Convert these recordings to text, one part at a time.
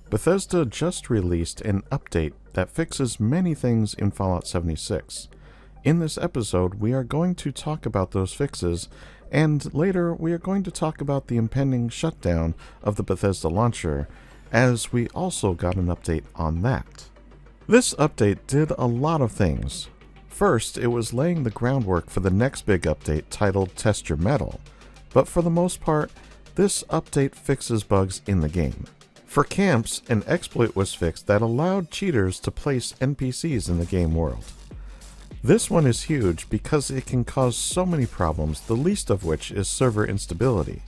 Bethesda just released an update that fixes many things in Fallout 76. In this episode, we are going to talk about those fixes, and later we are going to talk about the impending shutdown of the Bethesda Launcher, as we also got an update on that. This update did a lot of things. First, it was laying the groundwork for the next big update titled Test Your Metal, but for the most part, this update fixes bugs in the game. For camps, an exploit was fixed that allowed cheaters to place NPCs in the game world. This one is huge because it can cause so many problems, the least of which is server instability.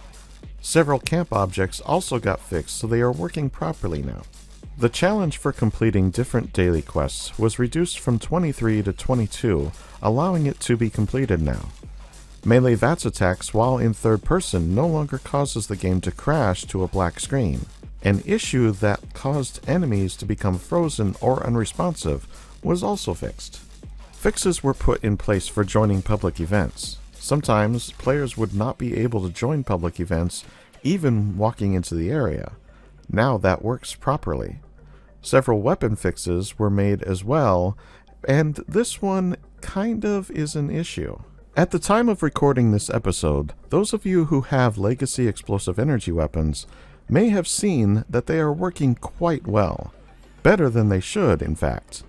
Several camp objects also got fixed, so they are working properly now. The challenge for completing different daily quests was reduced from 23 to 22, allowing it to be completed now. Melee VATS attacks while in third person no longer causes the game to crash to a black screen. An issue that caused enemies to become frozen or unresponsive was also fixed. Fixes were put in place for joining public events. Sometimes players would not be able to join public events even walking into the area. Now that works properly. Several weapon fixes were made as well, and this one kind of is an issue. At the time of recording this episode, those of you who have legacy explosive energy weapons may have seen that they are working quite well. Better than they should, in fact.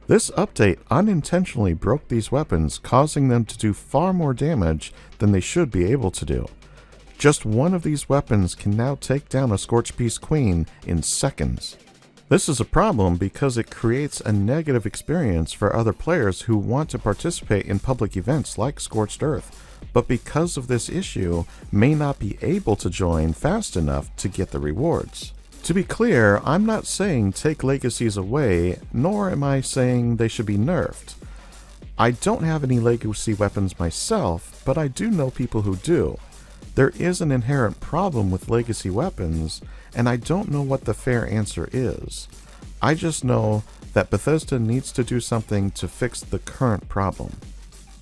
This update unintentionally broke these weapons, causing them to do far more damage than they should be able to do. Just one of these weapons can now take down a Scorch Beast Queen in seconds. This is a problem because it creates a negative experience for other players who want to participate in public events like Scorched Earth, but because of this issue, may not be able to join fast enough to get the rewards. To be clear, I'm not saying take legacies away, nor am I saying they should be nerfed. I don't have any legacy weapons myself, but I do know people who do. There is an inherent problem with legacy weapons, and I don't know what the fair answer is. I just know that Bethesda needs to do something to fix the current problem.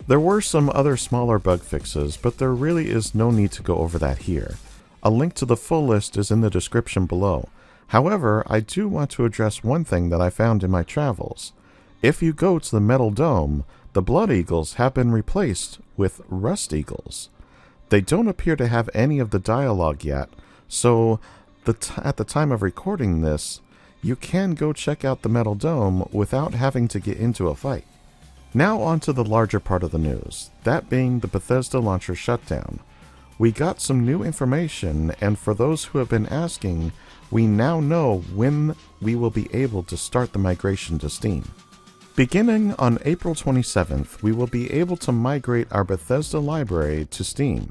There were some other smaller bug fixes, but there really is no need to go over that here. A link to the full list is in the description below. However, I do want to address one thing that I found in my travels. If you go to the Metal Dome, the Blood Eagles have been replaced with Rust Eagles. They don't appear to have any of the dialogue yet, so at the time of recording this, you can go check out the Metal Dome without having to get into a fight. Now on to the larger part of the news, that being the Bethesda Launcher shutdown. We got some new information, and for those who have been asking, we now know when we will be able to start the migration to Steam. Beginning on April 27th, we will be able to migrate our Bethesda library to Steam.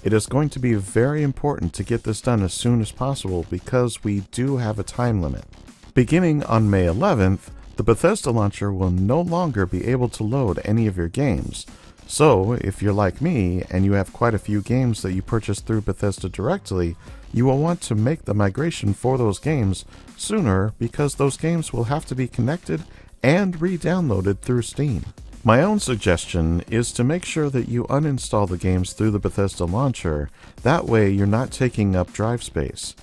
It is going to be very important to get this done as soon as possible because we do have a time limit. Beginning on May 11th, the Bethesda Launcher will no longer be able to load any of your games. So, if you're like me and you have quite a few games that you purchased through Bethesda directly, you will want to make the migration for those games sooner because those games will have to be connected and re-downloaded through Steam. My own suggestion is to make sure that you uninstall the games through the Bethesda Launcher, that way you're not taking up drive space.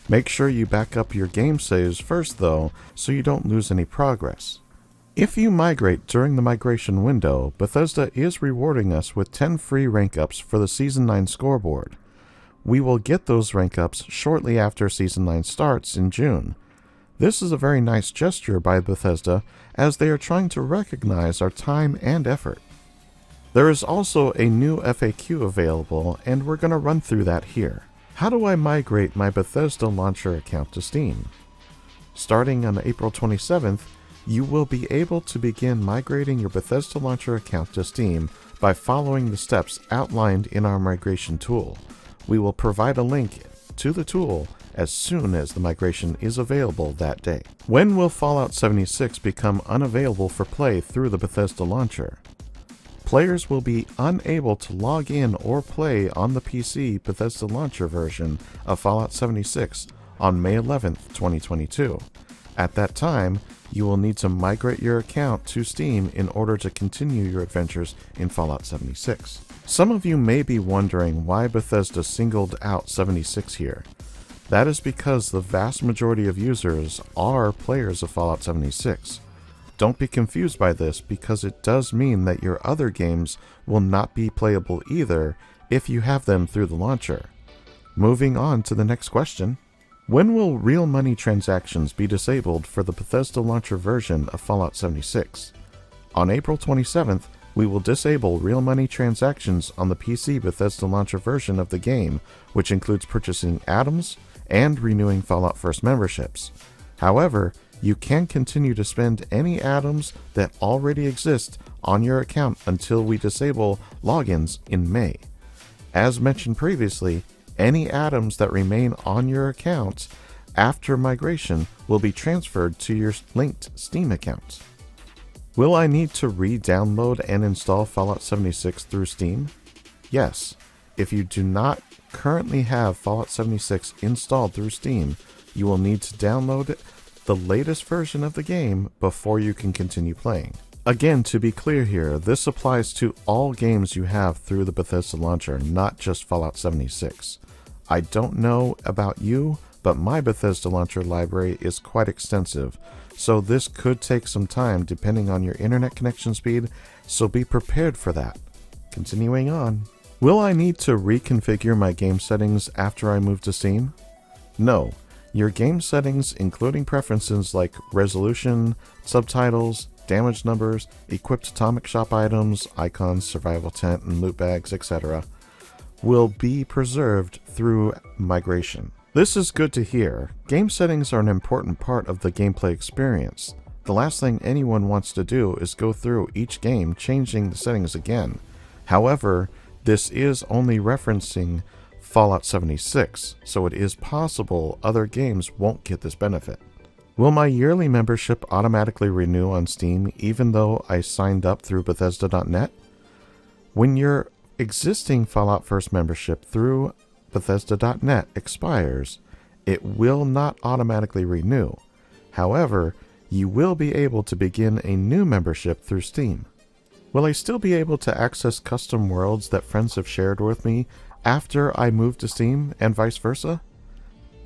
Make sure you back up your game saves first though, so you don't lose any progress. If you migrate during the migration window, Bethesda is rewarding us with 10 free rank ups for the Season 9 scoreboard. We will get those rank ups shortly after Season 9 starts in June. This is a very nice gesture by Bethesda as they are trying to recognize our time and effort. There is also a new FAQ available, and we're going to run through that here. How do I migrate my Bethesda Launcher account to Steam? Starting on April 27th, you will be able to begin migrating your Bethesda Launcher account to Steam by following the steps outlined in our migration tool. We will provide a link to the tool as soon as the migration is available that day. When will Fallout 76 become unavailable for play through the Bethesda Launcher? Players will be unable to log in or play on the PC Bethesda Launcher version of Fallout 76 on May 11th, 2022. At that time, you will need to migrate your account to Steam in order to continue your adventures in Fallout 76. Some of you may be wondering why Bethesda singled out 76 here. That is because the vast majority of users are players of Fallout 76. Don't be confused by this, because it does mean that your other games will not be playable either if you have them through the launcher. Moving on to the next question. When will real money transactions be disabled for the Bethesda Launcher version of Fallout 76? On April 27th, we will disable real money transactions on the PC Bethesda Launcher version of the game, which includes purchasing atoms and renewing Fallout First memberships. However, you can continue to spend any atoms that already exist on your account until we disable logins in May. As mentioned previously, any atoms that remain on your account after migration will be transferred to your linked Steam account. Will I need to re-download and install Fallout 76 through Steam? Yes. If you do not currently have Fallout 76 installed through Steam, you will need to download the latest version of the game before you can continue playing. Again, to be clear here, this applies to all games you have through the Bethesda Launcher, not just Fallout 76. I don't know about you, but my Bethesda Launcher library is quite extensive, so this could take some time depending on your internet connection speed, so be prepared for that. Continuing on. Will I need to reconfigure my game settings after I move to Steam? No. Your game settings, including preferences like resolution, subtitles, damage numbers, equipped atomic shop items, icons, survival tent, and loot bags, etc., will be preserved through migration. This is good to hear. Game settings are an important part of the gameplay experience. The last thing anyone wants to do is go through each game changing the settings again. However, this is only referencing Fallout 76, so it is possible other games won't get this benefit. Will my yearly membership automatically renew on Steam even though I signed up through Bethesda.net? When your existing Fallout First membership through Bethesda.net expires, it will not automatically renew. However, you will be able to begin a new membership through Steam. Will I still be able to access custom worlds that friends have shared with me after I move to Steam and vice versa?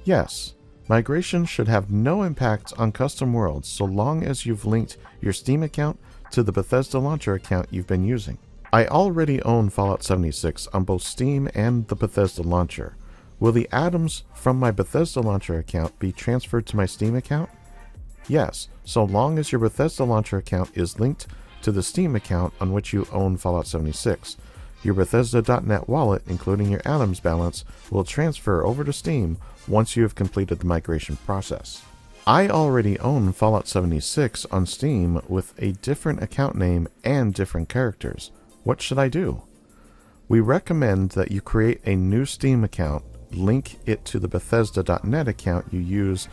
Yes. Migration should have no impact on custom worlds so long as you've linked your Steam account to the Bethesda Launcher account you've been using. I already own Fallout 76 on both Steam and the Bethesda Launcher. Will the atoms from my Bethesda Launcher account be transferred to my Steam account? Yes, so long as your Bethesda Launcher account is linked to the Steam account on which you own Fallout 76. Your Bethesda.net wallet, including your atoms balance, will transfer over to Steam once you have completed the migration process. I already own Fallout 76 on Steam with a different account name and different characters. What should I do? We recommend that you create a new Steam account, link it to the Bethesda.net account you use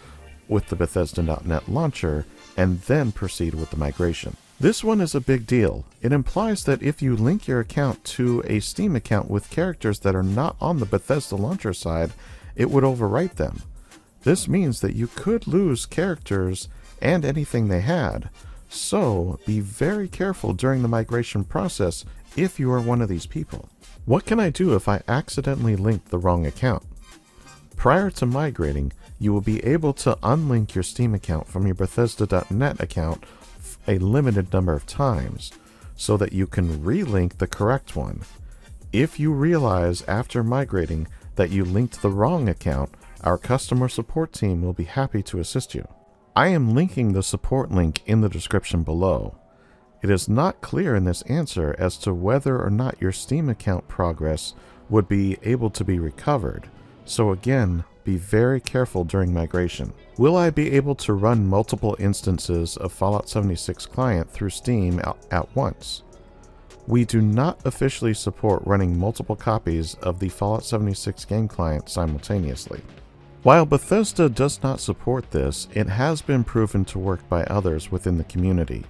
with the Bethesda.net launcher, and then proceed with the migration. This one is a big deal. It implies that if you link your account to a Steam account with characters that are not on the Bethesda Launcher side, it would overwrite them. This means that you could lose characters and anything they had, so be very careful during the migration process if you are one of these people. What can I do if I accidentally link the wrong account? Prior to migrating, you will be able to unlink your Steam account from your Bethesda.net account a limited number of times, so that you can relink the correct one. If you realize after migrating that you linked the wrong account, our customer support team will be happy to assist you. I am linking the support link in the description below. It is not clear in this answer as to whether or not your Steam account progress would be able to be recovered, so again, be very careful during migration. Will I be able to run multiple instances of Fallout 76 client through Steam at once? We do not officially support running multiple copies of the Fallout 76 game client simultaneously. While Bethesda does not support this, it has been proven to work by others within the community.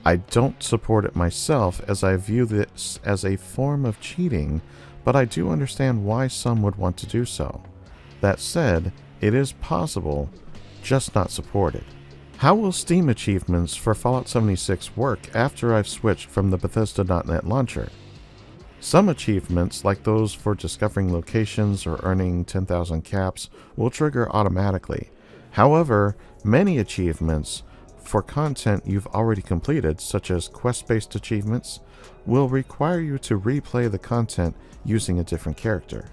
I don't support it myself as I view this as a form of cheating, but I do understand why some would want to do so. That said, it is possible, just not supported. How will Steam achievements for Fallout 76 work after I've switched from the Bethesda.net launcher? Some achievements, like those for discovering locations or earning 10,000 caps, will trigger automatically. However, many achievements for content you've already completed, such as quest-based achievements, will require you to replay the content using a different character.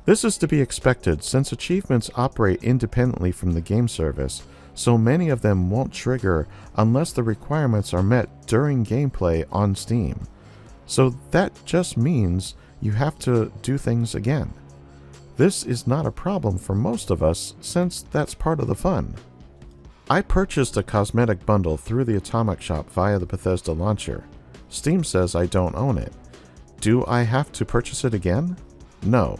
This is to be expected since achievements operate independently from the game service, so many of them won't trigger unless the requirements are met during gameplay on Steam. So that just means you have to do things again. This is not a problem for most of us since that's part of the fun. I purchased a cosmetic bundle through the Atomic Shop via the Bethesda Launcher. Steam says I don't own it. Do I have to purchase it again? No.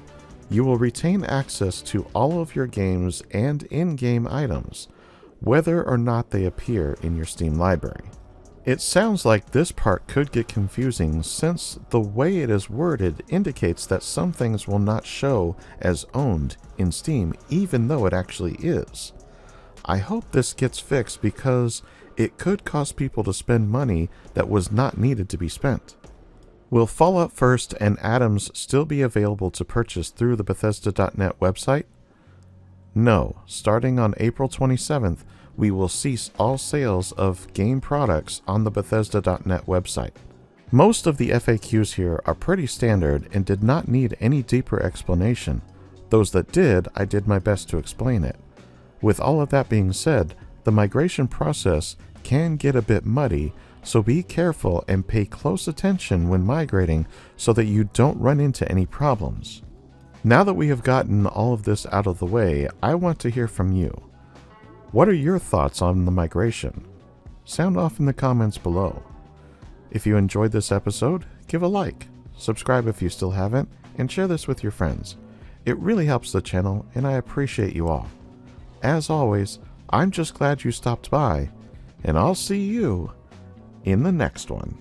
You will retain access to all of your games and in-game items, whether or not they appear in your Steam library. It sounds like this part could get confusing since the way it is worded indicates that some things will not show as owned in Steam even though it actually is. I hope this gets fixed because it could cause people to spend money that was not needed to be spent. Will Fallout First and Atoms still be available to purchase through the Bethesda.net website? No, starting on April 27th, we will cease all sales of game products on the Bethesda.net website. Most of the FAQs here are pretty standard and did not need any deeper explanation. Those that did, I did my best to explain it. With all of that being said, the migration process can get a bit muddy, so be careful and pay close attention when migrating so that you don't run into any problems. Now that we have gotten all of this out of the way, I want to hear from you. What are your thoughts on the migration? Sound off in the comments below. If you enjoyed this episode, give a like, subscribe if you still haven't, and share this with your friends. It really helps the channel, and I appreciate you all. As always, I'm just glad you stopped by, and I'll see you in the next one.